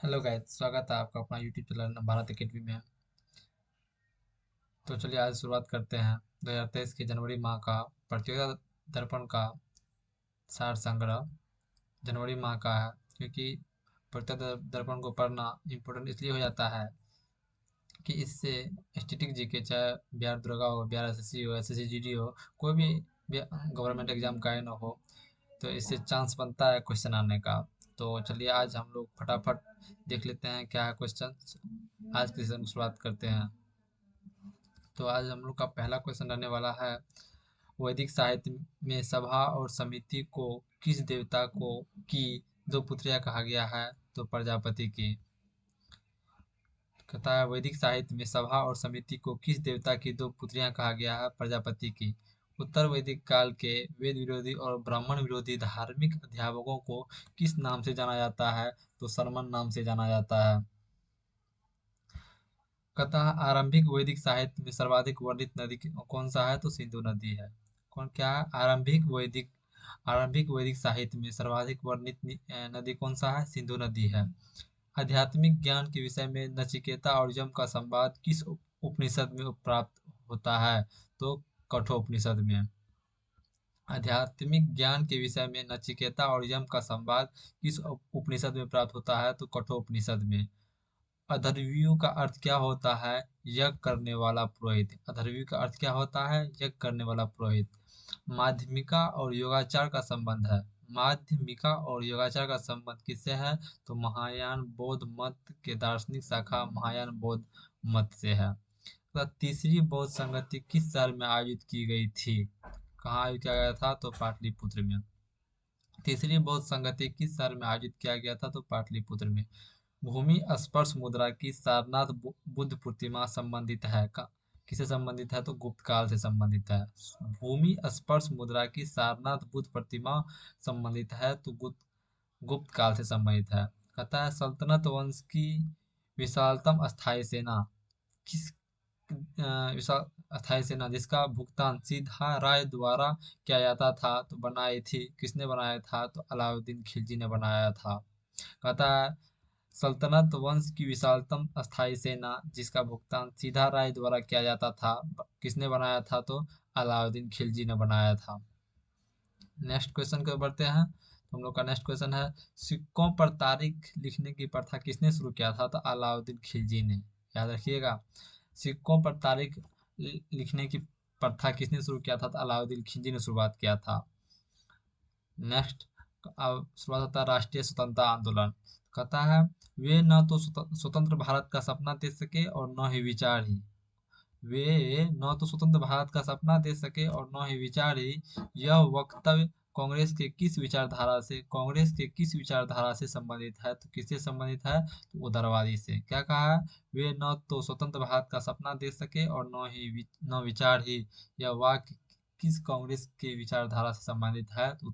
Hello guys, स्वागत है आपका अपना यूट्यूब चैनल भारत एकेडमी में। तो चलिए आज शुरुआत करते हैं 2023 के जनवरी माह का प्रतियोगिता दर्पण का सार संग्रह। जनवरी माह का है क्योंकि प्रतियोगिता दर्पण को पढ़ना इम्पोर्टेंट इसलिए हो जाता है कि इससे स्टैटिक जीके, चाहे बिहार दुर्गा हो, बिहार एसएससी हो, एसएससी जीडी हो, कोई भी गवर्नमेंट एग्जाम का ही ना हो, तो इससे चांस बनता है क्वेश्चन आने का। तो चलिए आज हम लोग फटाफट देख लेते हैं क्या है क्वेश्चन। आज के सेशन की शुरुआत करते हैं। तो आज हम लोग का पहला क्वेश्चन रहने वाला है, वैदिक साहित्य में सभा और समिति को किस देवता को की दो पुत्रियां कहा गया है? तो प्रजापति की। कहता है वैदिक साहित्य में सभा और समिति को किस देवता की दो पुत्रियां कहा गया है? प्रजापति की। उत्तर वैदिक काल के वेद विरोधी और ब्राह्मण विरोधी धार्मिक अध्यापकों को किस नाम से जाना जाता है? तो सरमन नाम से जाना जाता है। कहता है आरंभिक वैदिक साहित्य में सर्वाधिक वर्णित नदी कौन सा है? तो सिंधु नदी है। कौन क्या है? आरंभिक वैदिक साहित्य में सर्वाधिक वर्णित नदी कौन सा है? सिंधु नदी है। आध्यात्मिक ज्ञान के विषय में नचिकेता और यम का संवाद किस उपनिषद में प्राप्त होता है? तो कठोपनिषद में। आध्यात्मिक ज्ञान के विषय में नचिकेता और यम का संवाद किस उपनिषद में प्राप्त होता है? तो कठोपनिषद में। अधर्व्यूह का अर्थ क्या होता है? यज्ञ करने वाला पुरोहित। अधर्व्यूह का अर्थ क्या होता है? यज्ञ करने वाला पुरोहित। माध्यमिका और योगाचार का संबंध है। माध्यमिका और योगाचार का संबंध किससे है? तो महायान बौद्ध मत के दार्शनिक शाखा महायान बौद्ध मत से है। तथा तीसरी बौद्ध संगति किस शहर में आयोजित की गई थी? कहाँ आयोजित किया गया था? तो पाटलिपुत्र में। तीसरी बौद्ध संगति किस शहर में आयोजित किया गया था? तो पाटलिपुत्र में। भूमि स्पर्श मुद्रा की सारनाथ बुद्ध प्रतिमा संबंधित है का? किसे संबंधित है? तो गुप्त काल से संबंधित है। भूमि स्पर्श मुद्रा की सारनाथ बुद्ध प्रतिमा संबंधित है तो गुप्त काल से संबंधित है। कहता है सल्तनत वंश की विशालतम स्थायी सेना किस विशाल अस्थायी सेना जिसका भुगतान सीधा राय द्वारा किया जाता था तो बनाई थी किसने बनाया था? तो अलाउद्दीन खिलजी ने बनाया था। कहता है सल्तनत वंश की विशालतम अस्थायी सेना जिसका भुगतान सीधा राय द्वारा किया जाता था किसने बनाया था? तो अलाउद्दीन खिलजी ने बनाया था। नेक्स्ट क्वेश्चन को बढ़ते हैं। तो हम लोग का नेक्स्ट क्वेश्चन है, सिक्कों पर तारीख लिखने की प्रथा किसने शुरू किया था? तो अलाउद्दीन खिलजी ने। याद रखिएगा, सिक्कों पर तारीख लिखने की प्रथा किसने शुरू किया था? तो अलाउद्दीन खिलजी ने शुरुआत किया था। नेक्स्ट, अब शुरुआत होता है राष्ट्रीय स्वतंत्रता आंदोलन। कहता है वे न तो स्वतंत्र भारत का सपना दे सके और न ही विचार ही। वे न तो स्वतंत्र भारत का सपना दे सके और न ही विचार ही। यह वक्तव्य कांग्रेस के किस विचारधारा से संबंधित है? तो किससे संबंधित है? तो उदारवादी से। क्या कहा है? वे न तो स्वतंत्र भारत का सपना दे सके और न विचार ही। यह वाक्य किस कांग्रेस के विचारधारा से संबंधित है? तो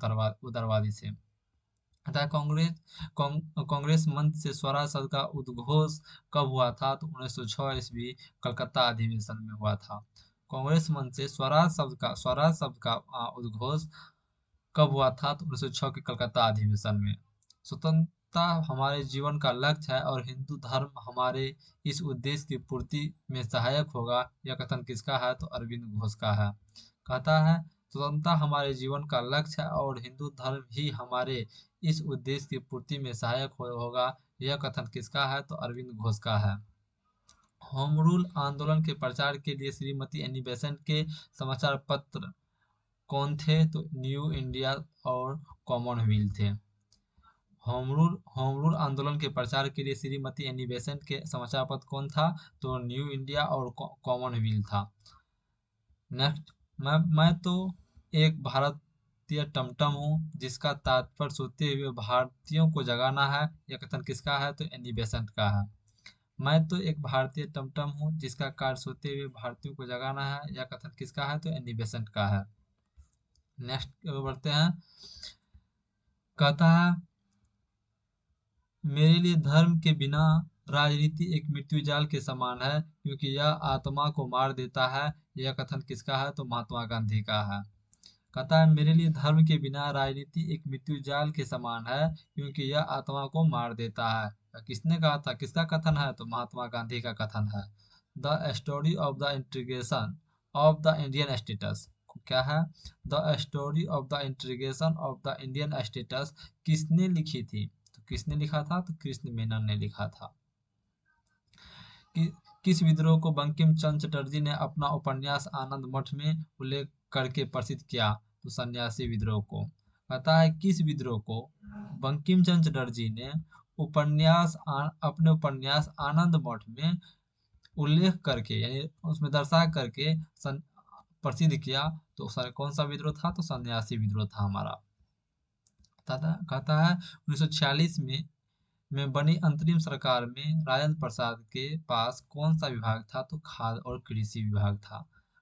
उदारवादी से। अतः कांग्रेस मंच से स्वराज शब्द का उद्घोष कब हुआ था? तो 1906 ईस्वी कलकत्ता अधिवेशन में हुआ था। कांग्रेस मंच से स्वराज शब्द का उद्घोष कब हुआ था? तो 1906 के कलकत्ता अधिवेशन में। स्वतंत्रता हमारे जीवन का लक्ष्य है और हिंदू धर्म हमारे इस उद्देश्य की पूर्ति में सहायक होगा। यह कथन किसका है? तो अरविंद घोष का है। कहता है स्वतंत्रता हमारे जीवन का लक्ष्य है और हिंदू धर्म ही हमारे इस उद्देश्य की पूर्ति में सहायक होगा। यह कथन किसका है? तो अरविंद घोष का है। होम रूल आंदोलन के प्रचार के लिए श्रीमती एनी बेसेंट के समाचार पत्र कौन थे? तो न्यू इंडिया और कॉमनवेल्थ थे। होम रूल आंदोलन के प्रचार के लिए श्रीमती एनी बेसेंट के समाचार पत्र कौन था? तो न्यू इंडिया और कॉमनवेल्थ था। नेक्स्ट, मैं तो एक भारतीय टमटम हूँ जिसका तात्पर्य सोते हुए भारतीयों को जगाना है। यह कथन किसका है? तो एनी बेसेंट का है। मैं तो एक भारतीय टमटम हूँ जिसका कार्य सोते हुए भारतीयों को जगाना है। यह कथन किसका है? तो एनी बेसेंट का है। नेक्स्ट बढ़ते हैं। कहता है मेरे लिए धर्म के बिना राजनीति एक मृत्यु जाल के समान है क्योंकि यह आत्मा को मार देता है। यह कथन किसका है? तो महात्मा गांधी का है। कहता है मेरे लिए धर्म के बिना राजनीति एक मृत्यु जाल के समान है, क्योंकि यह आत्मा को मार देता है। किसने कहा था, किसका कथन है, तो महात्मा गांधी का कथन है। The story of the integration of the Indian status क्या है, the story of the integration of the Indian status किसने लिखी थी, तो किसने लिखा था, तो कृष्ण मेनन ने लिखा था। कि, किस विद्रोह को बंकिम चंद्र चटर्जी ने अपना उपन्यास आनंद मठ में उल्लेख करके प्रसिद्ध किया, तो सन्यासी विद्रोह को। कहता है किस विद्रोह को बंकिम चंद्र चटर्जी ने अपने उपन्यास आनंद मठ में उल्लेख करके, यानी उसमें दर्शा करके प्रसिद्ध किया, तो कौन सा विद्रोह था, तो सन्यासी विद्रोह था हमारा। कहता है 1946 में बनी अंतरिम सरकार में राजेंद्र प्रसाद के पास कौन सा विभाग था, तो खाद्य और कृषि विभाग था।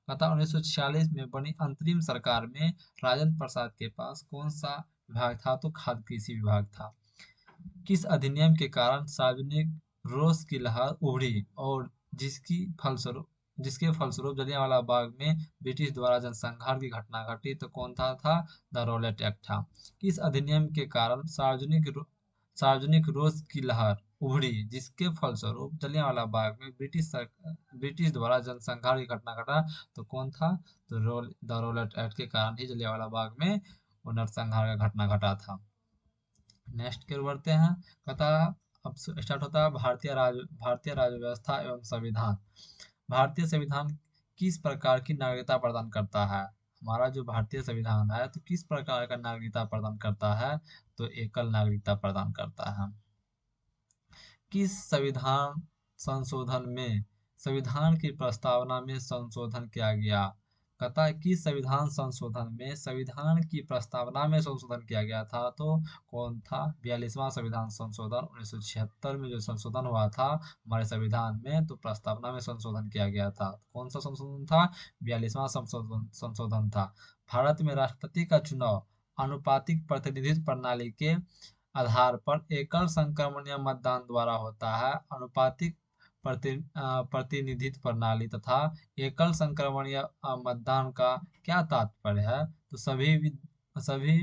कहता 1946 में बनी अंतरिम सरकार में राजेंद्र प्रसाद के पास कौन सा विभाग था, तो खाद्य कृषि विभाग था। किस अधिनियम के कारण सार्वजनिक रोष की लहर उभरी और जिसके फलस्वरूप जलियांवाला बाग में ब्रिटिश द्वारा जनसंहार की घटना घटी, तो कौन था द रॉलेट एक्ट था। किस अधिनियम के कारण सार्वजनिक रोष की लहर उभरी जिसके फलस्वरूप जलियांवाला बाग में ब्रिटिश द्वारा जनसंहार की घटना घटा, तो कौन था, तो द रॉलेट एक्ट के कारण ही जलियांवाला बाग में वो नरसंहार का घटना घटा था। नेक्स्ट की ओर बढ़ते हैं। कहता अब स्टार्ट होता है भारतीय राज्य व्यवस्था एवं संविधान। भारतीय संविधान किस प्रकार की नागरिकता प्रदान करता है। हमारा जो भारतीय संविधान है तो किस प्रकार का नागरिकता प्रदान करता है, तो एकल नागरिकता प्रदान करता है। किस संविधान की प्रस्तावना में संशोधन किया गया। कहता है कि संविधान की प्रस्तावना में संशोधन किया गया था, तो कौन था, 42वां संविधान संशोधन 1976 में जो संशोधन हुआ था हमारे संविधान में, तो प्रस्तावना में संशोधन किया गया था। कौन सा संशोधन था, 42वां संशोधन था। भारत में राष्ट्रपति का चुनाव अनुपातिक प्रतिनिधित्व प्रणाली के आधार पर एकल संक्रमणीय मतदान द्वारा होता है। अनुपातिक प्रतिनिधित्व प्रणाली तथा एकल संक्रमणीय मतदान का क्या तात्पर्य है, तो सभी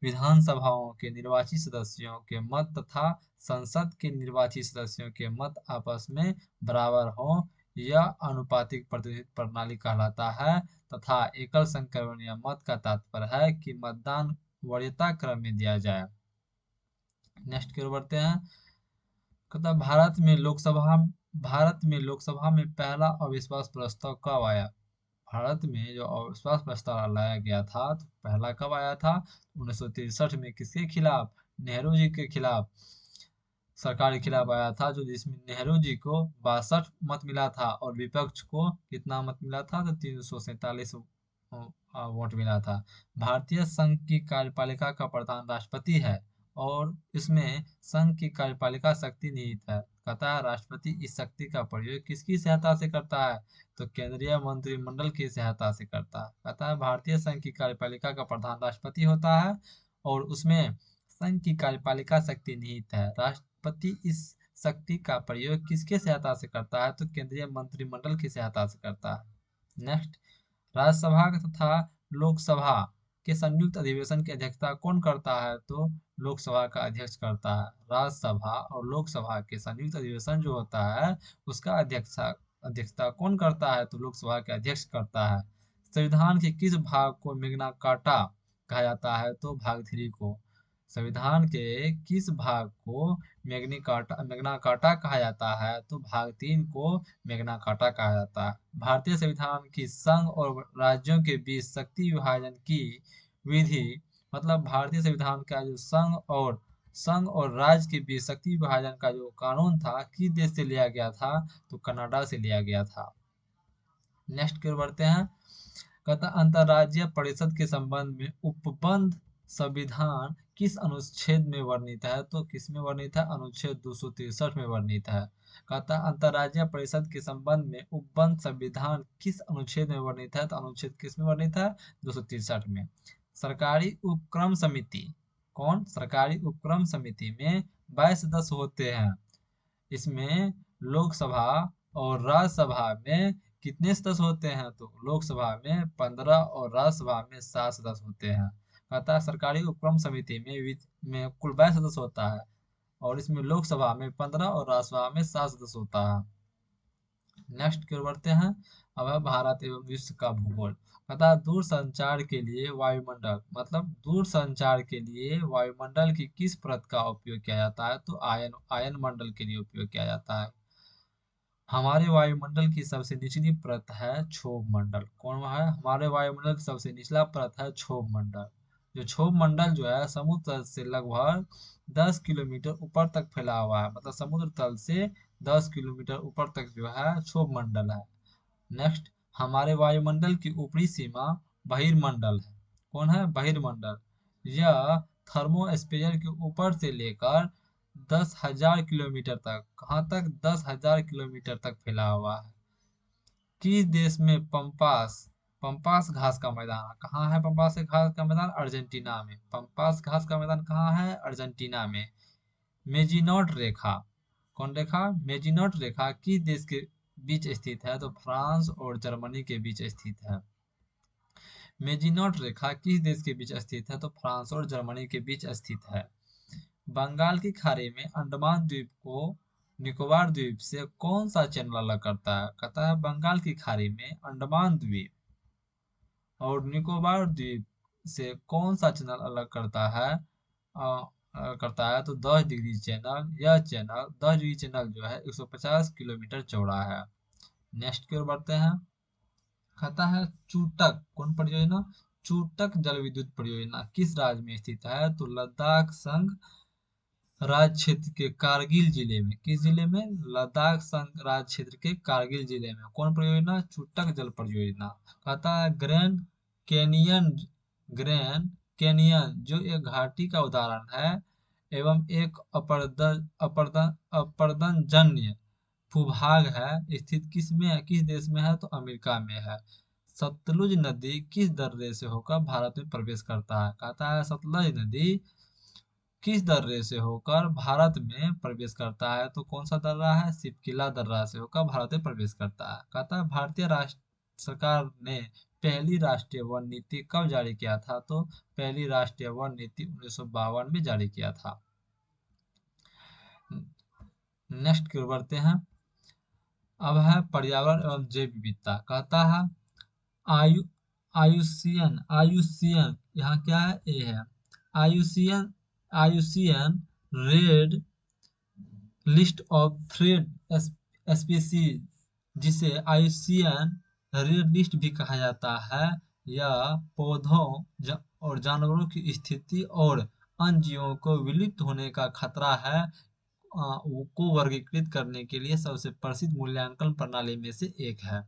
विधानसभाओं के निर्वाचित सदस्यों के मत तथा संसद के निर्वाचित सदस्यों के मत आपस में बराबर हो, यह अनुपातिक प्रतिनिधित्व प्रणाली कहलाता है। तथा एकल संक्रमणीय मत का तात्पर्य है कि मतदान वरीयता क्रम में दिया जाए। नेक्स्ट की ओर बढ़ते हैं। कहता भारत में लोकसभा में पहला अविश्वास प्रस्ताव कब आया। भारत में जो अविश्वास प्रस्ताव लाया गया था तो पहला कब आया था, 1963 में। किसके खिलाफ, नेहरू जी के खिलाफ, सरकार के खिलाफ आया था, जो जिसमें नेहरू जी को 62 मत मिला था और विपक्ष को कितना मत मिला था, तो 347 वोट मिला था। भारतीय संघ की कार्यपालिका का प्रधान राष्ट्रपति है और इसमें संघ की कार्यपालिका शक्ति निहित है। कहता है राष्ट्रपति इस शक्ति का प्रयोग किसकी सहायता से करता है, तो केंद्रीय मंत्रिमंडल की सहायता से करता है। कहता है भारतीय संघ की कार्यपालिका का प्रधान राष्ट्रपति होता है और उसमें संघ की कार्यपालिका शक्ति निहित है। राष्ट्रपति इस शक्ति का प्रयोग किसके सहायता से करता है, तो केंद्रीय मंत्रिमंडल की सहायता से करता है। नेक्स्ट, राज्यसभा तथा लोकसभा के संयुक्त अधिवेशन की अध्यक्षता कौन करता है, तो लोकसभा का अध्यक्ष करता है। राज्यसभा और लोकसभा के संयुक्त अधिवेशन जो होता है उसका अध्यक्षता कौन करता है, तो लोकसभा के अध्यक्ष करता है। संविधान के किस भाग को मैग्ना कार्टा कहा जाता है, तो भाग 3 को। संविधान के किस भाग को मैग्ना कार्टा कहा जाता है, तो भाग 3 को मैग्ना कार्टा कहा जाता है। भारतीय संविधान की संघ और राज्यों के बीच शक्ति विभाजन की विधि, मतलब भारतीय संविधान का जो संघ और राज्य के बीच शक्ति विभाजन का जो कानून था किस देश से लिया गया था, तो कनाडा से लिया गया था। नेक्स्ट की ओर बढ़ते हैं। कहता अंतर्राज्यीय परिषद के संबंध में उपबंध संविधान किस अनुच्छेद में वर्णित है, तो किस में वर्णित है, अनुच्छेद 263 में वर्णित है। कहता अंतर्राज्यीय परिषद के संबंध में उपबंध संविधान किस अनुच्छेद में वर्णित है, तो अनुच्छेद किस में वर्णित है, 263 में। सरकारी उपक्रम समिति, कौन, सरकारी उपक्रम समिति में 22 सदस्य होते हैं। इसमें लोकसभा और राज्यसभा में कितने सदस्य होते हैं? तो लोकसभा में 15 और राज्यसभा में 7 सदस्य होते हैं। कहता है सरकारी उपक्रम समिति में कुल 22 सदस्य होता है, और इसमें लोकसभा में 15 और राज्यसभा में 7 सदस्य होता है। नेक्स्ट की ओर बढ़ते हैं। अब है भारत एवं विश्व का भूगोल। कहता है दूर संचार के लिए वायुमंडल, मतलब दूर संचार के लिए वायुमंडल की किस परत का उपयोग किया जाता है? तो आयन मंडल के लिए उपयोग किया जाता है। हमारे वायुमंडल की सबसे निचली परत है क्षोभ मंडल। कौन है? हमारे वायुमंडल की सबसे निचला परत है क्षोभ मंडल। जो क्षोभ मंडल जो है समुद्र तल से लगभग 10 किलोमीटर ऊपर तक फैला हुआ है, मतलब समुद्र तल से 10 किलोमीटर ऊपर तक जो है क्षोभ मंडल है। नेक्स्ट, हमारे वायुमंडल की ऊपरी सीमा बहिर्मंडल है। कौन है? बहिर्मंडल। यह थर्मोस्फीयर के ऊपर से लेकर 10,000 किलोमीटर तक, कहाँ तक? 10,000 किलोमीटर तक फैला हुआ है। किस देश में पंपास घास का मैदान? कहाँ है पंपास घास का मैदान? अर्जेंटीना में। पंपास घास का मैदान कहाँ है? अर्जेंटीना में। मेजिनोट रेखा, कौन रेखा? मेजिनोट रेखा किस देश के बीच स्थित है? तो फ्रांस और जर्मनी के बीच स्थित है। मेजिनोट रेखा किस देश के बीच स्थित है? तो फ्रांस और जर्मनी के बीच स्थित है। बंगाल की खाड़ी में अंडमान द्वीप को निकोबार द्वीप से कौन सा चैनल अलग करता है? कहता है बंगाल की खाड़ी में अंडमान द्वीप और निकोबार द्वीप से कौन सा चैनल अलग करता है? करता है तो 10 डिग्री चैनल। यह चैनल 10 डिग्री चैनल जो है 150 किलोमीटर चौड़ा है। नेक्स्ट की ओर बढ़ते हैं। कहता है चूटक, कौन परियोजना? चूटक जल विद्युत परियोजना किस राज्य में स्थित है? तो लद्दाख संघ राज्य क्षेत्र के कारगिल जिले में। किस जिले में? लद्दाख संघ राज्य क्षेत्र के कारगिल जिले में। कौन परियोजना? चूटक जल परियोजना। कहता है कैनियन ग्रैंड कैनियन जो एक घाटी का उदाहरण है एवं एक अपरदनजन्य भूभाग है, स्थित किस में है? किस देश में है? तो अमेरिका में है। सतलुज नदी किस दर्रे से होकर भारत में प्रवेश करता है? कहता है सतलुज नदी किस दर्रे से होकर भारत में प्रवेश करता है? तो कौन सा दर्रा है? सिपकिला दर्रा से होकर भारत में प्रवेश करता है। कहता है भारतीय राष्ट्र सरकार ने पहली राष्ट्रीय वन नीति कब जारी किया था? तो पहली राष्ट्रीय वन नीति 1952 में जारी किया था। नेक्स्ट की ओर बढ़ते हैं। अब है पर्यावरण एवं जैव विविधता। कहता है आयु आयुसियन यहाँ क्या है? ए है। IUCN IUCN red list of threatened species, जिसे आयुसियन रेड लिस्ट भी कहा जाता है, या और जानवरों की स्थिति और अन्य जीवों को विलुप्त होने का खतरा है को वर्गीकृत करने के लिए सबसे प्रसिद्ध मूल्यांकन प्रणाली में से एक है।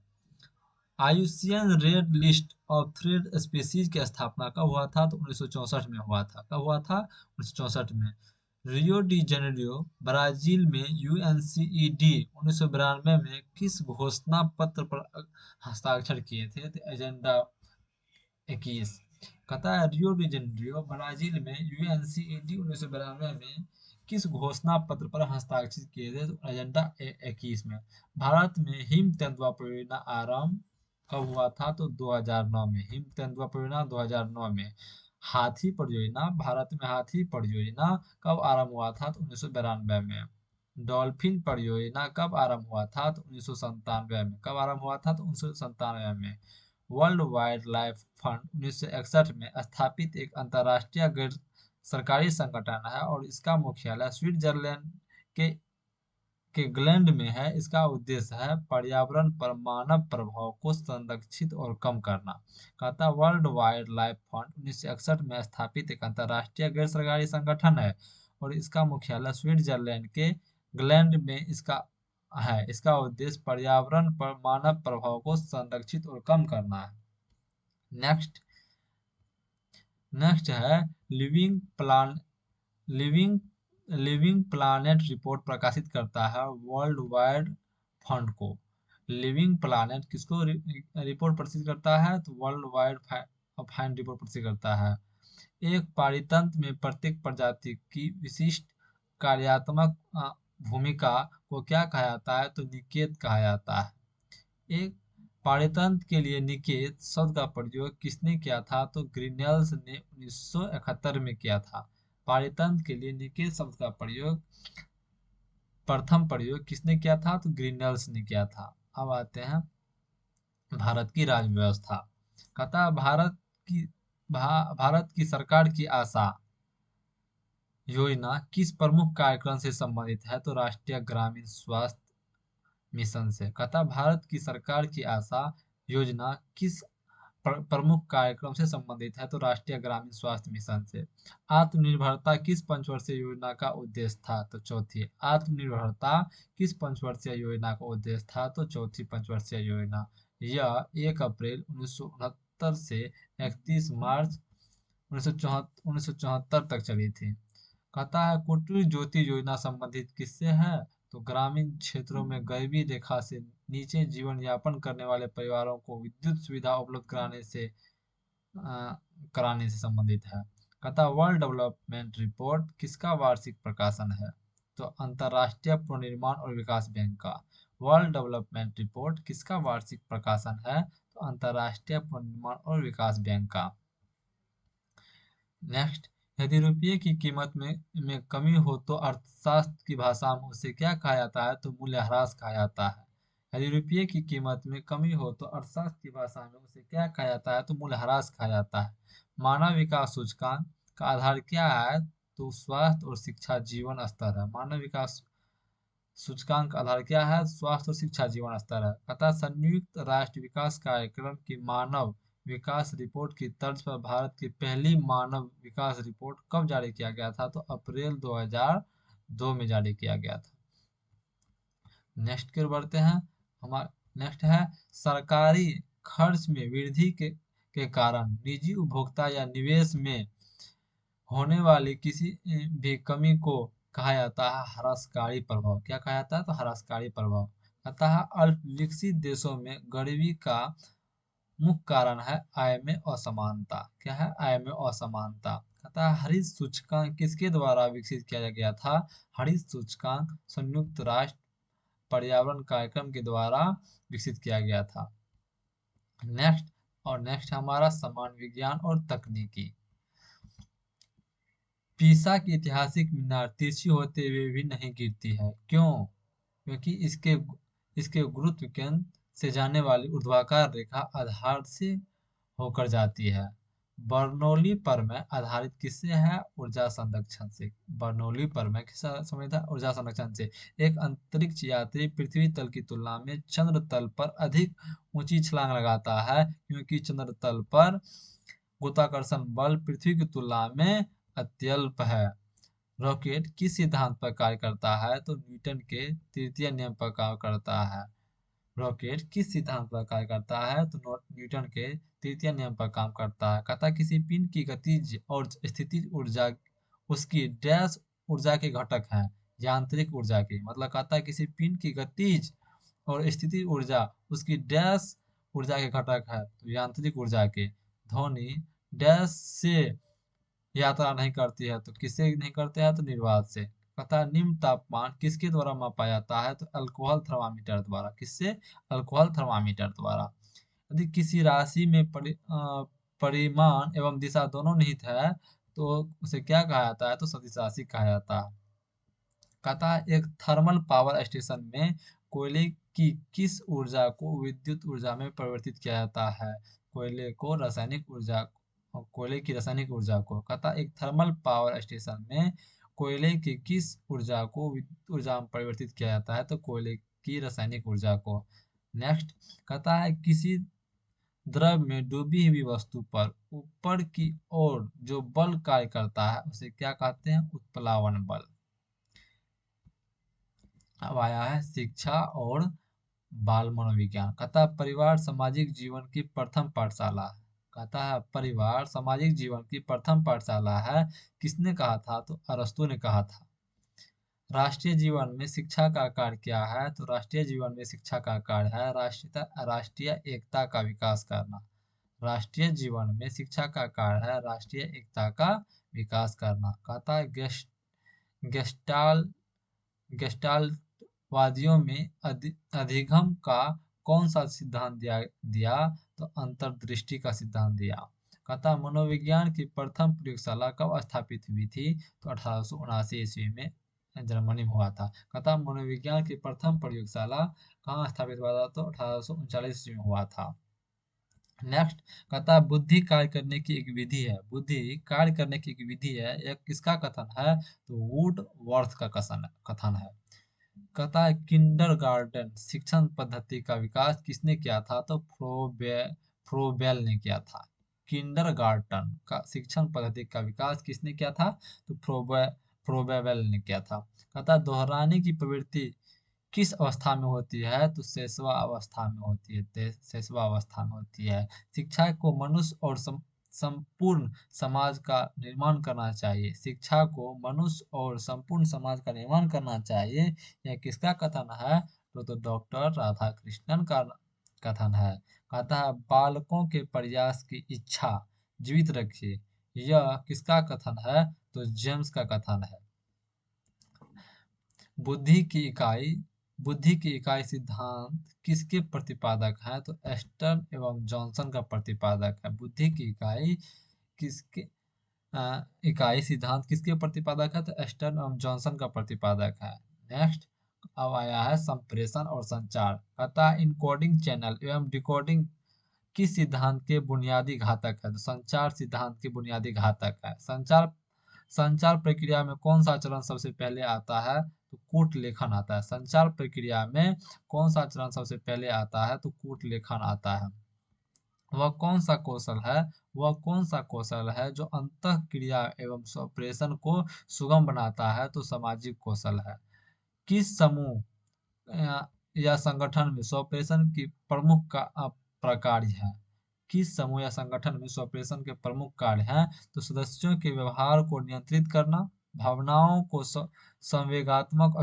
IUCN red list of threatened species की स्थापना कब हुआ था? तो 1964 में हुआ था। कब हुआ था? 1964 में। रियो डी जेनेरियो ब्राजील में यूएनसीईडी 1992 में किस घोषणा पत्र पर हस्ताक्षर किए थे? तो एजेंडा 21। कहता है रियो डी जेनेरियो ब्राजील में यूएनसीईडी 1992 में किस घोषणा पत्र पर हस्ताक्षर किए थे? तो एजेंडा 21 में। भारत में हिम तेंदुआ परियोजना आरंभ कब हुआ था? तो 2009 में। हिम तेंदुआ परियोजना 2009 में। हाथी परियोजना, भारत में हाथी परियोजना कब आरंभ हुआ था? तो 1992 में। डॉल्फिन परियोजना कब आरंभ हुआ था? तो 1997 में। कब आरंभ हुआ था? तो 1997 में। वर्ल्ड वाइल्ड लाइफ फंड 1961 में स्थापित एक अंतर्राष्ट्रीय गैर सरकारी संगठन है और इसका मुख्यालय स्विट्जरलैंड के ग्लैंड में है। इसका उद्देश्य है पर्यावरण पर मानव प्रभाव को संरक्षित और कम करना। कहता वर्ल्ड वाइल्ड लाइफ फंड 1961 में स्थापित एक अंतर्राष्ट्रीय गैर सरकारी संगठन है और इसका मुख्यालय स्विट्जरलैंड के ग्लैंड में इसका है। इसका उद्देश्य पर्यावरण पर मानव प्रभाव को संरक्षित और कम करना है। नेक्स्ट नेक्स्ट है living plan living living planet report प्रकाशित करता है वर्ल्ड वाइड फंड को। लिविंग प्लानेट किसको रिपोर्ट प्रकाशित करता है? तो वर्ल्ड वाइड फंड रिपोर्ट प्रकाशित करता है। एक पारितंत्र में प्रत्येक प्रजाति की विशिष्ट कार्यात्मक भूमिका को क्या कहा जाता है? तो निकेत कहा जाता है। एक पारतंत्र के लिए निकेत शब्द का प्रयोग किसने किया था? तो ग्रिनल्स ने 1971 में किया था। पारतंत्र के लिए निकेत शब्द का प्रयोग प्रथम प्रयोग किसने किया था? तो ग्रिनल्स ने किया था। अब आते हैं भारत की राज्य व्यवस्था। कहता है भारत की सरकार की आशा योजना किस प्रमुख कार्यक्रम से संबंधित है? तो राष्ट्रीय ग्रामीण स्वास्थ्य मिशन से। कहता भारत की सरकार की आशा योजना किस प्रमुख कार्यक्रम से संबंधित है? तो राष्ट्रीय ग्रामीण स्वास्थ्य मिशन से। आत्मनिर्भरता किस पंचवर्षीय योजना का उद्देश्य था? तो चौथी। आत्मनिर्भरता किस पंचवर्षीय योजना का उद्देश्य था? तो चौथी पंचवर्षीय योजना। यह 1 अप्रैल 1969 से 31 मार्च 1974 तक चली थी। कहता है कुटीर ज्योति योजना संबंधित किससे है? तो ग्रामीण क्षेत्रों में गरीबी रेखा से नीचे जीवन यापन करने वाले परिवारों को विद्युत सुविधा उपलब्ध कराने से संबंधित है। कहता वर्ल्ड डेवलपमेंट रिपोर्ट किसका वार्षिक प्रकाशन है? तो अंतर्राष्ट्रीय पुनर्निर्माण और विकास बैंक का। वर्ल्ड डेवलपमेंट रिपोर्ट किसका वार्षिक प्रकाशन है? तो अंतर्राष्ट्रीय पुनर्निर्माण और विकास बैंक का। नेक्स्ट, यदि रुपये की कीमत में कमी हो तो अर्थशास्त्र की भाषा में उसे क्या कहा जाता है? तो मूल्यह्रास कहा जाता है। यदि रुपये की कीमत में कमी हो तो अर्थशास्त्र की भाषा में उसे क्या कहा जाता है? तो मूल्यह्रास कहा जाता है। मानव विकास सूचकांक का आधार क्या है? तो स्वास्थ्य और शिक्षा जीवन स्तर है। मानव विकास सूचकांक का आधार क्या है? स्वास्थ्य और शिक्षा जीवन स्तर है। अतः संयुक्त राष्ट्र विकास कार्यक्रम की मानव विकास रिपोर्ट की तर्ज पर भारत की पहली मानव विकास रिपोर्ट कब जारी किया गया था? तो अप्रैल 2002 में जारी किया गया था। नेक्स्ट की ओर बढ़ते हैं। हमारा नेक्स्ट है सरकारी खर्च में वृद्धि के कारण निजी उपभोक्ता या निवेश में होने वाली किसी भी कमी को कहा जाता है ह्रासकारी प्रभाव। क्या कहा जाता है? तो ह्रासकारी प्रभाव। अतः अल्प विकसित देशों में गरीबी का मुख्य कारण है आय में असमानता। क्या है? आय में असमानता। अतः हरित सूचकांक किसके द्वारा विकसित किया गया था? हरित सूचकांक संयुक्त राष्ट्र पर्यावरण कार्यक्रम के द्वारा विकसित किया गया था। नेक्स्ट हमारा समान विज्ञान और तकनीकी। पीसा की ऐतिहासिक मीनार तिरछी होते हुए भी नहीं गिरती है, क्यों? क्योंकि इसके गुरुत्व केंद्र से जाने वाली ऊर्ध्वाधर रेखा आधार से होकर जाती है। बर्नौली प्रमेय आधारित किससे है? ऊर्जा संरक्षण से। बर्नौली प्रमेय किससे संबंधित है? ऊर्जा संरक्षण से। एक अंतरिक्ष यात्री पृथ्वी तल की तुलना में चंद्र तल पर अधिक ऊंची छलांग लगाता है क्योंकि चंद्र तल पर गुरुत्वाकर्षण बल पृथ्वी की तुलना में अत्यल्प है। रॉकेट किस सिद्धांत पर कार्य करता है? तो न्यूटन के तृतीय नियम पर कार्य करता है। रॉकेट किस सिद्धांत पर कार्य करता है? तो न्यूटन के तृतीय नियम पर काम करता है। कहता किसी पिंड की गतिज और स्थितिज ऊर्जा उसकी डैश ऊर्जा के घटक हैं यांत्रिक ऊर्जा की। मतलब कहता है किसी पिंड की गतिज और स्थिति ऊर्जा उसकी डैश ऊर्जा के घटक है तो यांत्रिक ऊर्जा के। ध्वनि डैश से यात्रा नहीं करती है तो किससे नहीं करते हैं? तो निर्वात से। कहता निम्न तापमान किसके द्वारा मापा जाता है? तो अल्कोहल थर्मामीटर द्वारा। किससे? अल्कोहल थर्मामीटर द्वारा। यदि किसी राशि में परिमाण एवं दिशा दोनों निहित है तो उसे क्या कहा जाता है? तो सदिश राशि कहा जाता है। कहता है एक थर्मल पावर स्टेशन में कोयले की किस ऊर्जा को विद्युत ऊर्जा में परिवर्तित किया जाता है? कोयले की रासायनिक ऊर्जा को। कहता एक थर्मल पावर स्टेशन में कोयले की किस ऊर्जा को विद्युत ऊर्जा में परिवर्तित किया जाता है? तो कोयले की रासायनिक ऊर्जा को। नेक्स्ट कहता है किसी द्रव में डूबी हुई वस्तु पर ऊपर की ओर जो बल कार्य करता है उसे क्या कहते हैं? उत्प्लावन बल। अब आया है शिक्षा और बाल मनोविज्ञान। कहता है परिवार सामाजिक जीवन की प्रथम पाठशाला। कहता है परिवार सामाजिक जीवन की प्रथम पाठशाला है। किसने कहा था? तो अरस्तु ने कहा था। राष्ट्रीय जीवन में शिक्षा का कार्य क्या है? तो राष्ट्रीय जीवन में शिक्षा का कार्य है राष्ट्रीय एकता का विकास करना। राष्ट्रीय जीवन में शिक्षा का कार्य है राष्ट्रीय एकता का विकास करना। कहता है गेस्टाल गेस्टाल्टवादियों में अधिगम का कौन सा सिद्धांत दिया दिया तो अंतर्दृष्टि का सिद्धांत दिया। कहता मनोविज्ञान की प्रथम प्रयोगशाला कब स्थापित हुई थी तो 1879 ईस्वी में जर्मनी में हुआ था। कहता मनोविज्ञान की प्रथम प्रयोगशाला कहाँ स्थापित हुआ था तो 1839 ईस्वी में हुआ था। नेक्स्ट कहता है बुद्धि कार्य करने की एक विधि है। बुद्धि कार्य करने की एक विधि है, यह किसका कथन है तो वुड वर्थ का कथन है। कहता है किंडरगार्टन शिक्षण पद्धति का विकास किसने किया था तो फ्रोबेल ने किया था। किंडरगार्टन का शिक्षण पद्धति का विकास किसने किया था तो फ्रोबेल ने किया था। कहता है दोहराने की प्रवृत्ति किस अवस्था में होती है तो शेषवा अवस्था में होती है। शेषवा अवस्था में होती है। शिक्षा को मनुष्य और संपूर्ण समाज का निर्माण करना चाहिए। शिक्षा को मनुष्य और संपूर्ण समाज का निर्माण करना चाहिए, यह किसका कथन है तो डॉक्टर राधाकृष्णन का कथन है। कहता है बालकों के प्रयास की इच्छा जीवित रखिए, यह किसका कथन है तो जेम्स का कथन है। बुद्धि की इकाई बुद्धि की इकाई सिद्धांत किसके प्रतिपादक है तो एस्टर्न एवं जॉनसन का प्रतिपादक है। बुद्धि की इकाई किसके इकाई सिद्धांत किसके प्रतिपादक है तो एस्टर्न एवं जॉनसन का प्रतिपादक है। नेक्स्ट अब आया है संप्रेषण और संचार। कहता है इनकोडिंग चैनल एवं डिकोडिंग किस सिद्धांत के बुनियादी घातक है तो संचार सिद्धांत के बुनियादी घातक है। संचार संचार प्रक्रिया में कौन सा चरण सबसे पहले आता है तो कूट लेखन आता है। संचार प्रक्रिया में कौन सा चरण सबसे पहले आता है तो कूट लेखन आता है। वह कौन सा कौशल है वह कौन सा कौशल है जो अंतः क्रिया एवं संप्रेषण को सुगम बनाता है तो सामाजिक कौशल है। किस समूह या संगठन में स्वप्रेषण की प्रमुख प्रकार है। किस समूह या संगठन में स्वप्रेषण के प्रमुख कार्य हैं तो सदस्यों के व्यवहार को नियंत्रित करना, भावनाओं को संवेगात्मक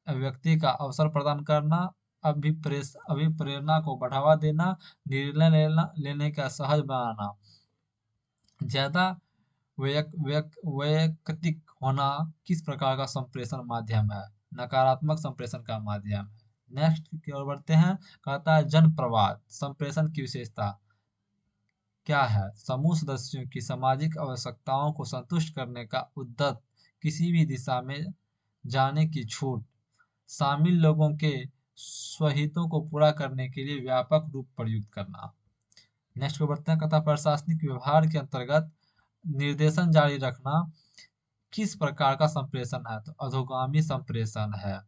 अभिव्यक्ति का अवसर प्रदान करना, अभिप्रेरणा को बढ़ावा देना, निर्णय लेने का सहज बनाना। ज्यादा वैयक्तिक होना किस प्रकार का संप्रेषण माध्यम है नकारात्मक संप्रेषण का माध्यम है। नेक्स्ट की ओर बढ़ते हैं। कहता है जन प्रवाद संप्रेषण की विशेषता क्या है। समूह सदस्यों की सामाजिक आवश्यकताओं को संतुष्ट करने का उद्यत, किसी भी दिशा में जाने की छूट, शामिल लोगों के स्वहितों को पूरा करने के लिए व्यापक रूप प्रयुक्त करना। नेक्स्ट को बढ़ते हैं। कहता प्रशासनिक व्यवहार के अंतर्गत निर्देशन जारी रखना किस प्रकार का संप्रेषण है तो अधोगामी संप्रेषण है।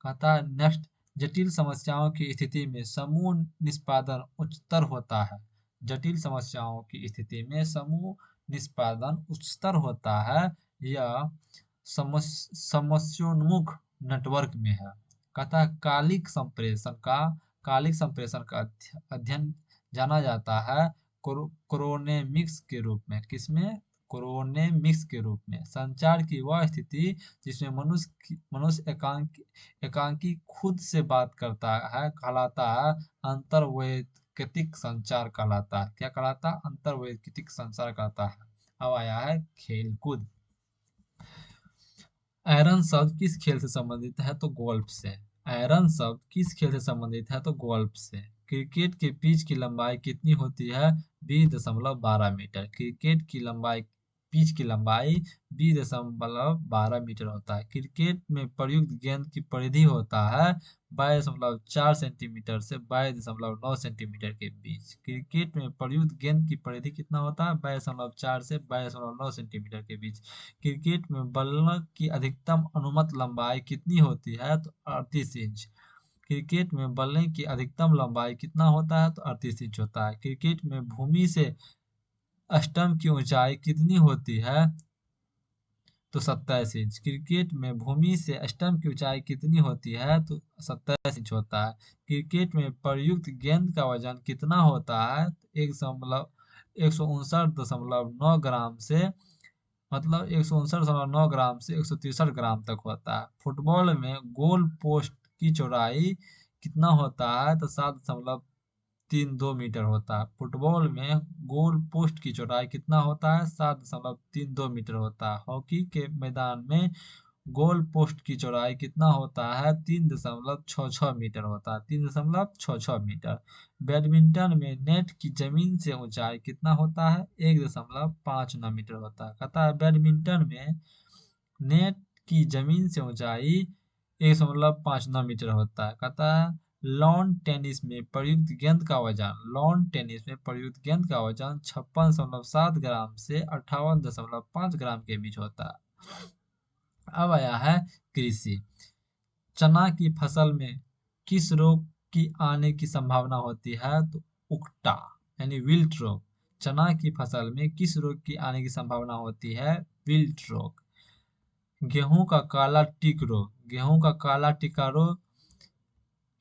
कहता है नेक्स्ट जटिल समस्याओं की स्थिति में समूह निष्पादन उच्चतर होता है। जटिल समस्याओं की स्थिति में समूह निष्पादन उच्चतर होता है यह समस्योन्मुख नेटवर्क में है। कहता है कालिक संप्रेषण का अध्ययन जाना जाता है क्रोनेमिक्स के रूप में। किसमें क्रोनेमिक्स के रूप में। संचार की वह स्थिति जिसमें मनुष्य एकांकी खुद से बात करता है कहलाता है अंतर्वैयक्तिक संचार कहलाता है। क्या कहलाता है अंतर्वैयक्तिक संचार कहलाता है। अब आया है खेलकूद। आयरन शब्द किस खेल से संबंधित है तो गोल्फ से। आयरन शब्द किस खेल से संबंधित है तो गोल्फ से। क्रिकेट के पिच की लंबाई कितनी होती है 20.12 मीटर। क्रिकेट की लंबाई पिच की लंबाई 20.12 मीटर होता है। क्रिकेट में प्रयुक्त गेंद की परिधि होता है 22.4 सेंटीमीटर से 22.9 सेंटीमीटर के बीच। क्रिकेट में प्रयुक्त गेंद की परिधि कितना होता है 22.4 से 22.9 सेंटीमीटर के बीच। क्रिकेट में बल्ल की अधिकतम अनुमत लंबाई कितनी होती है तो 38 इंच। क्रिकेट में बल्ले की अधिकतम लंबाई कितना होता है तो 38 इंच होता है। क्रिकेट में भूमि से स्टंप की ऊंचाई कितनी होती है तो 27 इंच। क्रिकेट में भूमि से स्टंप की ऊंचाई कितनी होती है तो 27 इंच होता है। क्रिकेट में प्रयुक्त गेंद का वजन कितना होता है 159.9 ग्राम से 159.9 ग्राम से 163 ग्राम तक होता है। फुटबॉल में गोल पोस्ट की चौड़ाई कितना होता है तो 7.32 मीटर होता है। फुटबॉल में गोल पोस्ट की चौड़ाई कितना होता है 7.32 मीटर होता है। हॉकी के मैदान में गोल पोस्ट की चौड़ाई कितना होता है? 3.66 मीटर होता है, 3.66 मीटर। बैडमिंटन में नेट की जमीन से ऊंचाई कितना होता है? 1.59 मीटर होता है। कहता है बैडमिंटन में नेट की जमीन से ऊंचाई 1.59 मीटर होता है। कहता है लॉन टेनिस में प्रयुक्त गेंद का वजन 56.7 ग्राम से 58.5 ग्राम के बीच होता है। अब आया है कृषि। चना की फसल में किस रोग की आने की संभावना होती है? तो उकटा यानी विल्ट रोग। चना की फसल में किस रोग की आने की संभावना होती है? विल्ट रोग। गेहूं का काला टिक रोग। गेहूं का काला टिका रोग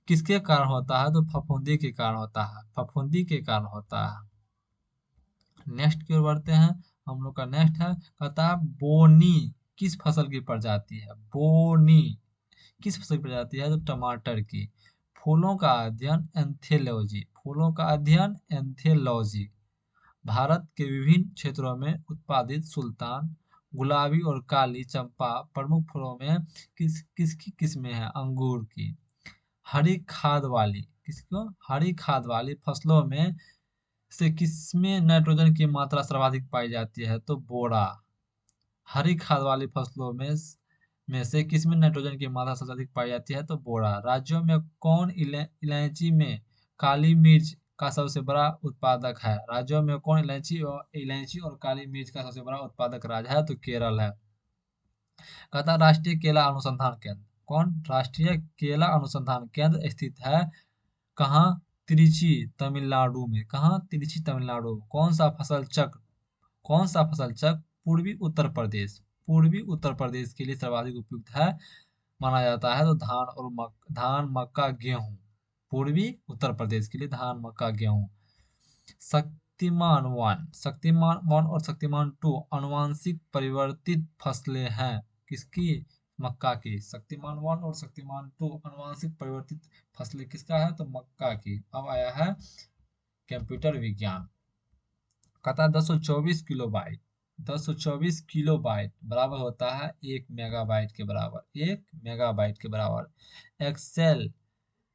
किसके कारण होता है? तो फफूंदी के कारण होता है, फफूंदी के कारण होता है। नेक्स्ट की ओर बढ़ते हैं। हम लोग का नेक्स्ट है, कहता है बोनी किस फसल की प्रजाति है? बोनी किस फसल की प्रजाति है? तो टमाटर की। फूलों का अध्ययन एंथेलॉजी। फूलों का अध्ययन एंथेलॉजी। भारत के विभिन्न क्षेत्रों में उत्पादित सुल्तान, गुलाबी और काली चंपा प्रमुख फूलों में किसकी किस्में हैं? अंगूर की। हरी खाद वाली किसको? हरी खाद वाली फसलों में से किसमें नाइट्रोजन की मात्रा सर्वाधिक पाई जाती है? तो बोरा। हरी खाद वाली फसलों में से किसमें नाइट्रोजन की मात्रा सबसे अधिक पाई जाती है? तो बोरा। राज्यों में कौन इलायची में काली मिर्च का सबसे बड़ा उत्पादक है? राज्यों में कौन इलायची और काली मिर्च का सबसे बड़ा उत्पादक राज्य है? तो केरल है। कहता राष्ट्रीय केला अनुसंधान केंद्र। कौन? राष्ट्रीय केला अनुसंधान केंद्र स्थित है कहाँ? त्रिची तमिलनाडु में। कहाँ? त्रिची तमिलनाडु। कौन सा फसल चक्र पूर्वी उत्तर प्रदेश, पूर्वी उत्तर प्रदेश के लिए सर्वाधिक उपयुक्त है माना जाता है? तो धान मक्का गेहूं। पूर्वी उत्तर प्रदेश के लिए धान मक्का गेहूं। शक्तिमान 1 और शक्तिमान 2 अनुवांशिक परिवर्तित फसलें हैं किसकी? मक्का की। शक्तिमान 1 और शक्तिमान 2 अनुवांशिक परिवर्तित फसलें किसका है? तो मक्का की। अब आया है कंप्यूटर विज्ञान। कहता है 1024 किलो बाइट बराबर होता है 1 मेगाबाइट के बराबर। 1 मेगाबाइट के बराबर। एक्सेल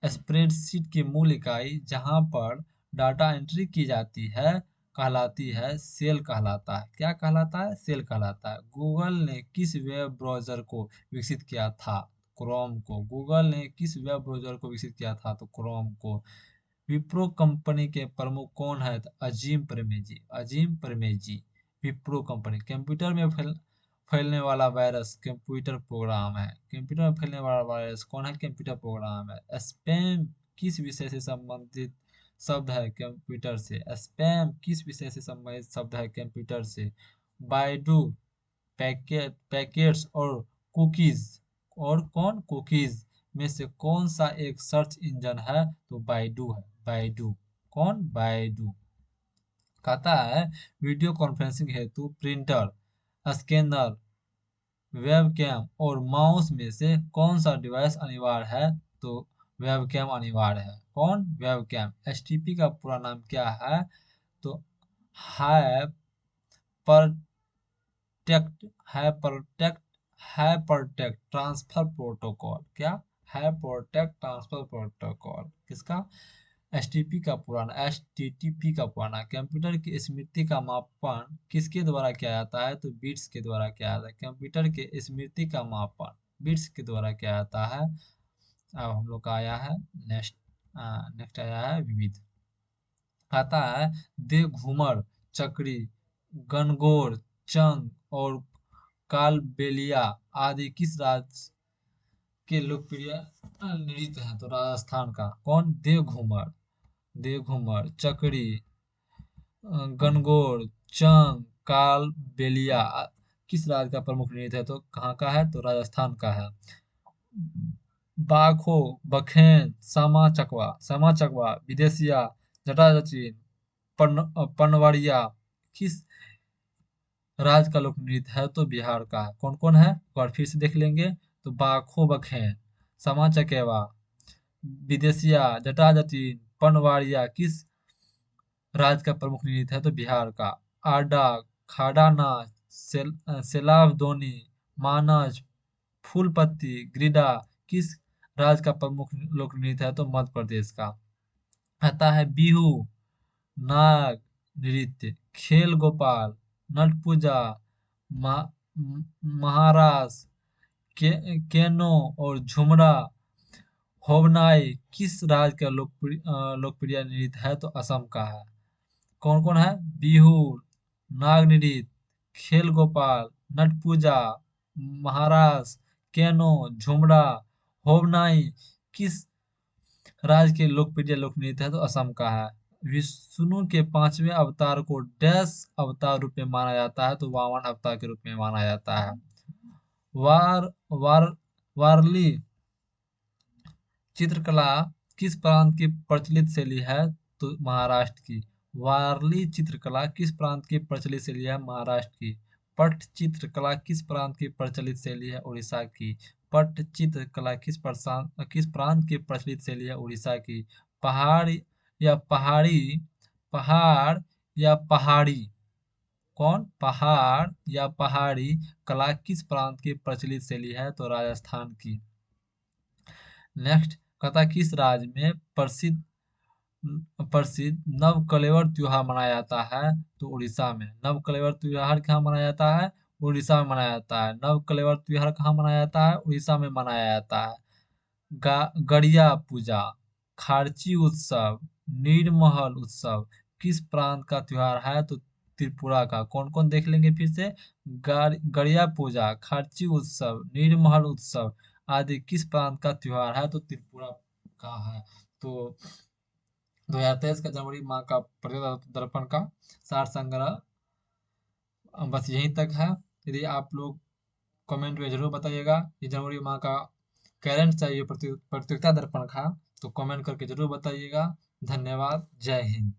स्प्रेडशीट की मूल इकाई जहां पर डाटा एंट्री की जाती है कहलाती है सेल कहलाता है। क्या कहलाता है? सेल कहलाता है। गूगल ने किस वेब ब्राउज़र को विकसित किया था? क्रोम को। गूगल ने किस वेब ब्राउज़र को विकसित किया था? तो क्रोम को। विप्रो कंपनी के प्रमुख कौन है? तो अजीम प्रेमजी। अजीम प्रेमजी। विप्रो कंपनी। कंप्यूटर में फैलने वाला वायरस कंप्यूटर प्रोग्राम है। कंप्यूटर में फैलने वाला वायरस कौन है? कंप्यूटर प्रोग्राम है। स्पैम किस विषय से संबंधित शब्द है? कंप्यूटर से। स्पैम किस विषय से संबंधित शब्द है? कंप्यूटर से। बायडू पैकेट्स और कुकीज। और कौन? कुकीज में से कौन सा एक सर्च इंजन है? तो बायडू है। बायडू। कौन? बायडू। कहता है वीडियो कॉन्फ्रेंसिंग हेतु प्रिंटर, स्कैनर, वेबकैम और माउस में से कौन सा डिवाइस अनिवार्य है? तो वेबकैम अनिवार्य है। कौन? वेबकैम। एचटीपी का पूरा नाम क्या है? तो हाइपरटेक्ट हाइपरटेक्ट हाइपरटेक्ट ट्रांसफर प्रोटोकॉल। क्या? हाइपरटेक्ट ट्रांसफर प्रोटोकॉल। किसका? एचटीपी का पुराना। एचटीटीपी का पुराना। कंप्यूटर की स्मृति का मापन किसके द्वारा किया जाता है? तो बिट्स के द्वारा किया जाता है। कंप्यूटर के स्मृति का मापन बिट्स के द्वारा किया जाता है। अब हम लोग का आया है नेक्स्ट। नेक्स्ट आया है विविध। आता है देवघूमर, चक्री, गणगौर, चंग और कालबेलिया आदि किस राज्य के लोकप्रिय नृत्य हैं? तो राजस्थान का। कौन? देवघूमर। देवघूमर, चकरी, गणगौर, चंग, कालबेलिया किस राज्य का प्रमुख नृत्य है? तो कहाँ का है? तो राजस्थान का है। बाखो, बखेन, सामा चकवा, विदेशिया, जटाजटीन, पनवरिया किस राज्य का लोक नृत्य है? तो बिहार का है। कौन कौन है? एक बार फिर से देख लेंगे। तो बाखो बखेन, समा चकेवा, विदेशिया, जटाजटीन, पनवारिया किस राज्य का प्रमुख नृत्य है? तो बिहार का। आडा, खाड़ा नाच, सेलाव दोनी, मानज, फूलपत्ती ग्रीडा किस राज्य का प्रमुख लोक नृत्य है? तो मध्य प्रदेश का। आता है बिहू, नाग नृत्य, खेल गोपाल, नट पूजा, महारास, केनो और झुमरा होवनाई किस राज्य का लोकप्रिय नृत्य है? तो असम का है। कौन कौन है? बिहू, नाग नृत्य, खेल गोपाल, नट पूजा, महारास, केनो, झुमरा, होवनाई किस राज्य के लोकप्रिय लोक नृत्य है? तो असम का है। विष्णु के पांचवें अवतार को डैश अवतार रूप में माना जाता है? तो वामन अवतार के रूप में माना जाता है। वार वार वारली चित्रकला किस प्रांत की प्रचलित शैली है? तो महाराष्ट्र की। वारली चित्रकला किस प्रांत की प्रचलित शैली है? महाराष्ट्र की। पट चित्रकला किस प्रांत की प्रचलित शैली है? उड़ीसा की। पट चित्रकला किस प्रांत की प्रचलित शैली है? उड़ीसा की। पहाड़ या पहाड़ी पहाड़ या पहाड़ी कौन? पहाड़ या पहाड़ी कला किस प्रांत की प्रचलित शैली है? तो राजस्थान की। नेक्स्ट कहता है किस राज्य में प्रसिद्ध प्रसिद्ध नव कलेवर त्योहार मनाया जाता है? तो उड़ीसा में। नव कलेवर त्योहार कहाँ मनाया जाता है? उड़ीसा में मनाया जाता है। नव कलेवर त्योहार कहाँ मनाया जाता है? उड़ीसा में मनाया जाता है। गड़िया पूजा, खार्ची उत्सव, नीरमहल उत्सव किस प्रांत का त्योहार है? तो त्रिपुरा का। कौन कौन देख लेंगे फिर से? गड़िया पूजा, खार्ची उत्सव, नीरमहल उत्सव आदि किस प्रांत का त्योहार है? तो त्रिपुरा का है। तो 2023 का जनवरी माह का प्रतियोगिता दर्पण का सार संग्रह बस यहीं तक है। यदि आप लोग कमेंट में जरूर बताइएगा कि जनवरी माह का करंट चाहिए प्रतियोगिता दर्पण का, तो कमेंट करके जरूर बताइएगा। धन्यवाद। जय हिंद।